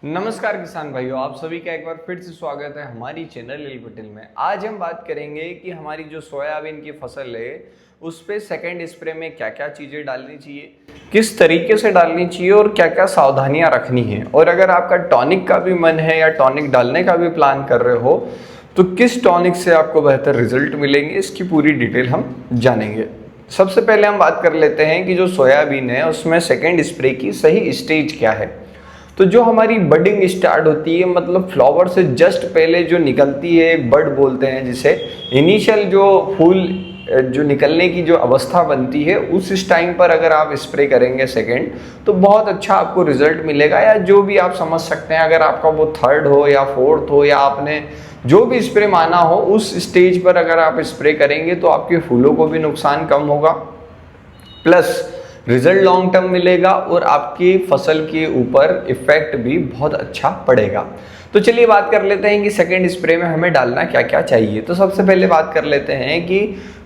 नमस्कार किसान भाइयों, आप सभी का एक बार फिर से स्वागत है हमारी चैनल एल पटेल में। आज हम बात करेंगे कि हमारी जो सोयाबीन की फसल है उस पे सेकेंड स्प्रे में क्या क्या चीज़ें डालनी चाहिए, किस तरीके से डालनी चाहिए और क्या क्या सावधानियां रखनी है। और अगर आपका टॉनिक का भी मन है या टॉनिक डालने का भी प्लान कर रहे हो तो किस टॉनिक से आपको बेहतर रिजल्ट मिलेंगे, इसकी पूरी डिटेल हम जानेंगे। सबसे पहले हम बात कर लेते हैं कि जो सोयाबीन है उसमें सेकेंड स्प्रे की सही स्टेज क्या है। तो जो हमारी बडिंग स्टार्ट होती है, मतलब फ्लावर से जस्ट पहले जो निकलती है, एक बड बोलते हैं जिसे, इनिशियल जो फूल जो निकलने की जो अवस्था बनती है, उस टाइम पर अगर आप स्प्रे करेंगे सेकेंड तो बहुत अच्छा आपको रिजल्ट मिलेगा। या जो भी आप समझ सकते हैं, अगर आपका वो थर्ड हो या फोर्थ हो या आपने जो भी स्प्रे माना हो, उस स्टेज पर अगर आप स्प्रे करेंगे तो आपके फूलों को भी नुकसान कम होगा, प्लस रिजल्ट लॉन्ग टर्म मिलेगा और आपकी फसल के ऊपर इफेक्ट भी बहुत अच्छा पड़ेगा। तो चलिए बात कर लेते हैं कि सेकेंड स्प्रे में हमें डालना क्या क्या चाहिए। तो सबसे पहले बात कर लेते हैं कि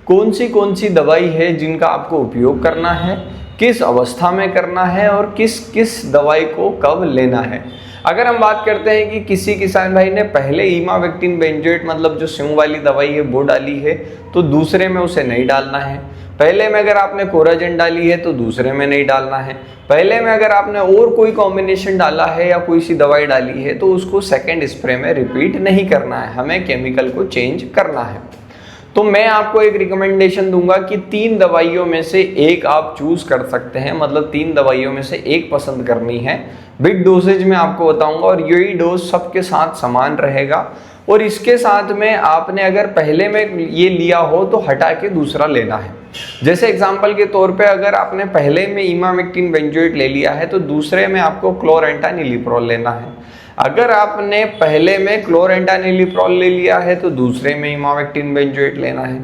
कौन सी दवाई है जिनका आपको उपयोग करना है, किस अवस्था में करना है और किस किस दवाई को कब लेना है। अगर हम बात करते हैं कि किसी किसान भाई ने पहले इमावेक्टिन बेंजोएट मतलब जो सिंग वाली दवाई है वो डाली है तो दूसरे में उसे नहीं डालना है। पहले में अगर आपने कोराजेन डाली है तो दूसरे में नहीं डालना है। पहले में अगर आपने और कोई कॉम्बिनेशन डाला है या कोई सी दवाई डाली है तो उसको सेकेंड स्प्रे में रिपीट नहीं करना है, हमें केमिकल को चेंज करना है। तो मैं आपको एक रिकमेंडेशन दूंगा कि 3 दवाइयों में से एक आप चूज कर सकते हैं, मतलब 3 दवाइयों में से एक पसंद करनी है। बिग डोसेज में आपको बताऊंगा और यही डोज सबके साथ समान रहेगा। और इसके साथ में आपने अगर पहले में ये लिया हो तो हटा के दूसरा लेना है। जैसे एग्जांपल के तौर पे अगर आपने पहले में इमावेक्टिन बेंजोएट ले लिया है तो दूसरे में आपको क्लोरेंटानिलिप्रोल लेना है। अगर आपने पहले में क्लोरेंटानिलिप्रोल ले लिया है तो दूसरे में इमावेक्टिन बेंजोएट लेना है।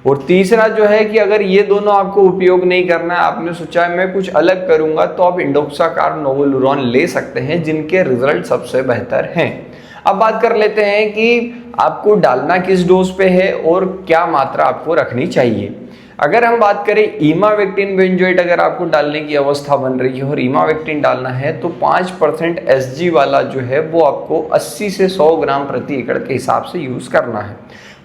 और तीसरा जो है कि अगर ये दोनों आपको उपयोग नहीं करना है, आपने सोचा है मैं कुछ अलग करूंगा, तो आप इंडोक्साकार्ब नोवोलुरोन ले सकते हैं जिनके रिजल्ट सबसे बेहतर हैं। अब बात कर लेते हैं कि आपको डालना किस डोज पे है और क्या मात्रा आपको रखनी चाहिए। अगर हम बात करें इमावेक्टिन बेंजोएट अगर आपको डालने की अवस्था बन रही है और इमावेक्टिन डालना है तो 5% एसजी वाला जो है वो आपको 80 से 100 ग्राम प्रति एकड़ के हिसाब से यूज करना है।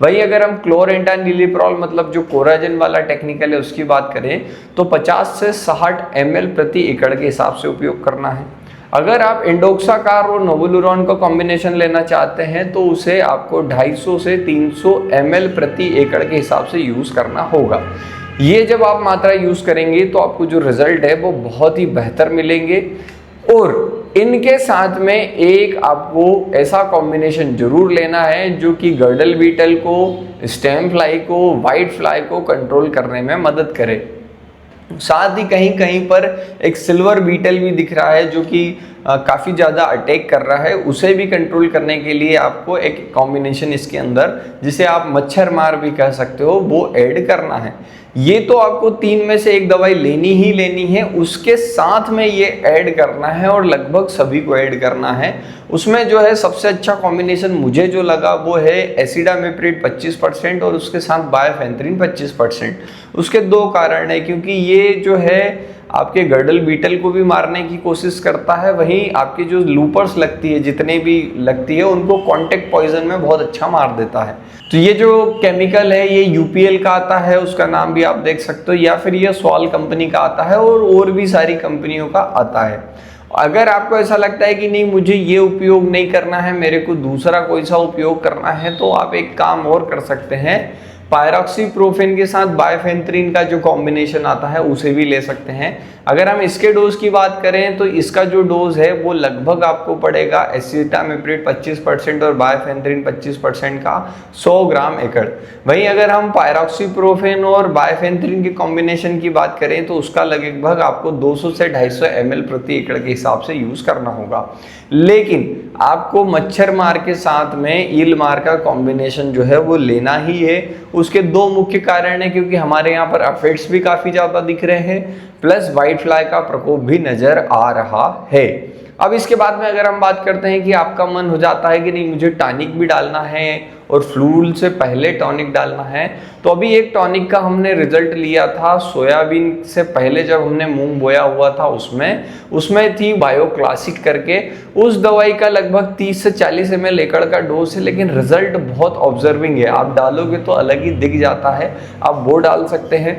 वही अगर हम क्लोरेंटानिलिप्रोल मतलब जो कोराजेन वाला टेक्निकल है उसकी बात करें तो 50 से 60 ml प्रति एकड़ के हिसाब से उपयोग करना है। अगर आप इंडोक्साकार्ब और नोवोलुरोन का कॉम्बिनेशन लेना चाहते हैं तो उसे आपको 250 से 300 ml प्रति एकड़ के हिसाब से यूज करना होगा। ये जब आप मात्रा यूज करेंगे तो आपको जो रिजल्ट है वो बहुत ही बेहतर मिलेंगे। और इनके साथ में एक आपको ऐसा कॉम्बिनेशन जरूर लेना है जो कि गर्डल बीटल को, स्टेम फ्लाई को, वाइट फ्लाई को कंट्रोल करने में मदद करे। साथ ही कहीं कहीं पर एक सिल्वर बीटल भी दिख रहा है जो कि काफ़ी ज़्यादा अटैक कर रहा है, उसे भी कंट्रोल करने के लिए आपको एक कॉम्बिनेशन इसके अंदर, जिसे आप मच्छर मार भी कह सकते हो, वो ऐड करना है। ये तो आपको 3 में से एक दवाई लेनी ही लेनी है, उसके साथ में ये ऐड करना है और लगभग सभी को ऐड करना है। उसमें जो है सबसे अच्छा कॉम्बिनेशन मुझे जो लगा वो है एसिडामेप्रिड 25% और उसके साथ बायोफेंथ्रिन 25%। उसके 2 कारण है, क्योंकि ये जो है आपके गर्डल बीटल को भी मारने की कोशिश करता है, वहीं आपकी जो लूपर्स लगती है, जितने भी लगती है, उनको कॉन्टेक्ट पॉइजन में बहुत अच्छा मार देता है। तो ये जो केमिकल है ये यूपीएल का आता है, उसका नाम भी आप देख सकते हो, या फिर ये सॉल कंपनी का आता है और भी सारी कंपनियों का आता है। अगर आपको ऐसा लगता है कि नहीं मुझे ये उपयोग नहीं करना है, मेरे को दूसरा कोई सा उपयोग करना है, तो आप एक काम और कर सकते हैं, पायरॉक्सीप्रोफेन के साथ बायोफेंथ्रिन का जो कॉम्बिनेशन आता है उसे भी ले सकते हैं। अगर हम इसके डोज की बात करें तो इसका जो डोज है वो लगभग आपको पड़ेगा एसिटामेप्रिड 25% और बायोफेंथ्रिन 25% का 100 ग्राम एकड़। वहीं अगर हम पायरॉक्सीप्रोफेन और बायोफेंथ्रिन के कॉम्बिनेशन की बात करें तो उसका लगभग आपको 200 से 250 ml प्रति एकड़ के हिसाब से यूज करना होगा। लेकिन आपको मच्छर मार के साथ में ईल मार का कॉम्बिनेशन जो है वो लेना ही है। उसके 2 मुख्य कारण है, क्योंकि हमारे यहाँ पर एफिड्स भी काफी ज्यादा दिख रहे हैं, प्लस व्हाइट फ्लाई का प्रकोप भी नजर आ रहा है। अब इसके बाद में अगर हम बात करते हैं कि आपका मन हो जाता है कि नहीं मुझे टॉनिक भी डालना है और फ्लूल से पहले टॉनिक डालना है, तो अभी एक टॉनिक का हमने रिजल्ट लिया था सोयाबीन से पहले जब हमने मूंग बोया हुआ था उसमें थी बायो क्लासिक करके। उस दवाई का लगभग 30 से 40 ml एकड़ का डोज है, लेकिन रिजल्ट बहुत ऑब्जर्विंग है। आप डालोगे तो अलग ही दिख जाता है, आप वो डाल सकते हैं।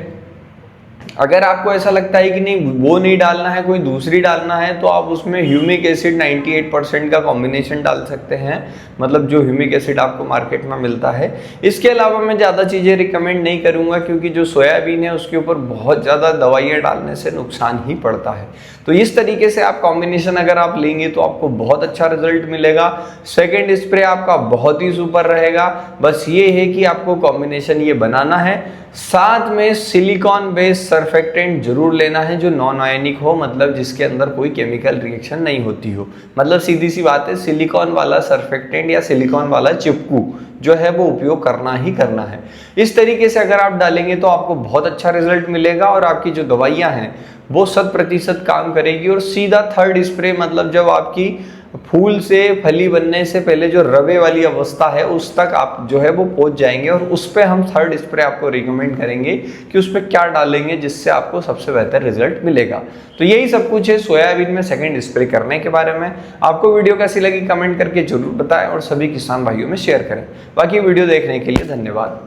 अगर आपको ऐसा लगता है कि नहीं वो नहीं डालना है, कोई दूसरी डालना है, तो आप उसमें ह्यूमिक एसिड 98% का कॉम्बिनेशन डाल सकते हैं, मतलब जो ह्यूमिक एसिड आपको मार्केट में मिलता है। इसके अलावा मैं ज़्यादा चीज़ें रिकमेंड नहीं करूँगा, क्योंकि जो सोयाबीन है उसके ऊपर बहुत ज़्यादा दवाइयाँ डालने से नुकसान ही पड़ता है। तो इस तरीके से आप कॉम्बिनेशन अगर आप लेंगे तो आपको बहुत अच्छा रिजल्ट मिलेगा। सेकेंड स्प्रे आपका बहुत ही सुपर रहेगा। बस ये है कि आपको कॉम्बिनेशन ये बनाना है, साथ में सिलिकॉन बेस्ड सर्फेक्टेंट जरूर लेना है जो नॉन आयनिक हो, मतलब जिसके अंदर कोई केमिकल रिएक्शन नहीं होती हो। मतलब सीधी सी बात है, सिलिकॉन वाला सर्फेक्टेंट या सिलिकॉन वाला चिपकू जो है वो उपयोग करना ही करना है। इस तरीके से अगर आप डालेंगे तो आपको बहुत अच्छा रिजल्ट मिलेगा और आपकी जो दवाइयाँ हैं वो 100% काम करेगी। और सीधा थर्ड स्प्रे, मतलब जब आपकी फूल से फली बनने से पहले जो रवे वाली अवस्था है उस तक आप जो है वो पहुंच जाएंगे, और उस पर हम थर्ड स्प्रे आपको रिकमेंड करेंगे कि उस पर क्या डालेंगे जिससे आपको सबसे बेहतर रिजल्ट मिलेगा। तो यही सब कुछ है सोयाबीन में सेकंड स्प्रे करने के बारे में। आपको वीडियो कैसी लगी कमेंट करके जरूर बताएं और सभी किसान भाइयों में शेयर करें। बाकी वीडियो देखने के लिए धन्यवाद।